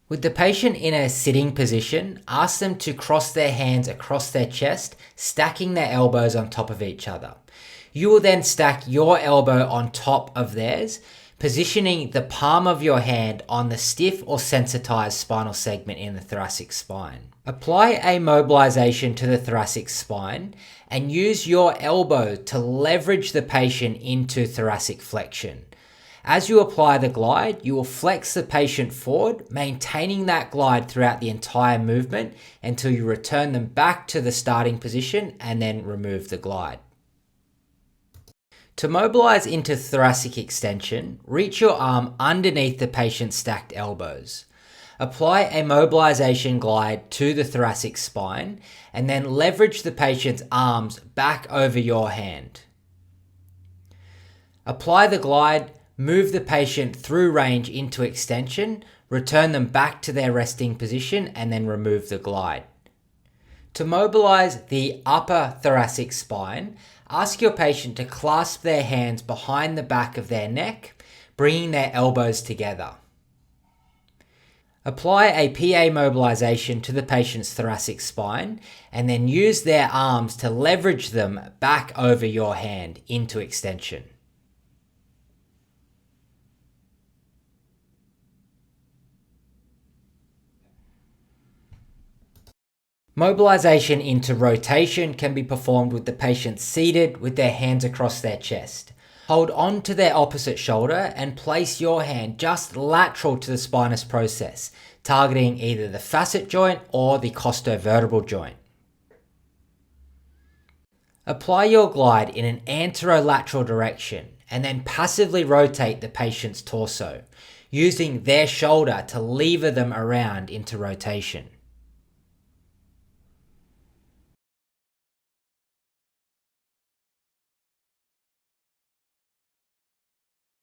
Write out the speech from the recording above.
With the patient in a sitting position, ask them to cross their hands across their chest, stacking their elbows on top of each other. You will then stack your elbow on top of theirs, positioning the palm of your hand on the stiff or sensitized spinal segment in the thoracic spine. Apply a mobilization to the thoracic spine and use your elbow to leverage the patient into thoracic flexion. As you apply the glide, you will flex the patient forward, maintaining that glide throughout the entire movement until you return them back to the starting position and then remove the glide. To mobilize into thoracic extension, reach your arm underneath the patient's stacked elbows. Apply a mobilization glide to the thoracic spine and then leverage the patient's arms back over your hand. Apply the glide, move the patient through range into extension, return them back to their resting position and then remove the glide. To mobilize the upper thoracic spine, ask your patient to clasp their hands behind the back of their neck, bringing their elbows together. Apply a PA mobilization to the patient's thoracic spine and then use their arms to leverage them back over your hand into extension. Mobilization into rotation can be performed with the patient seated with their hands across their chest. Hold on to their opposite shoulder and place your hand just lateral to the spinous process, targeting either the facet joint or the costovertebral joint. Apply your glide in an anterolateral direction and then passively rotate the patient's torso, using their shoulder to lever them around into rotation.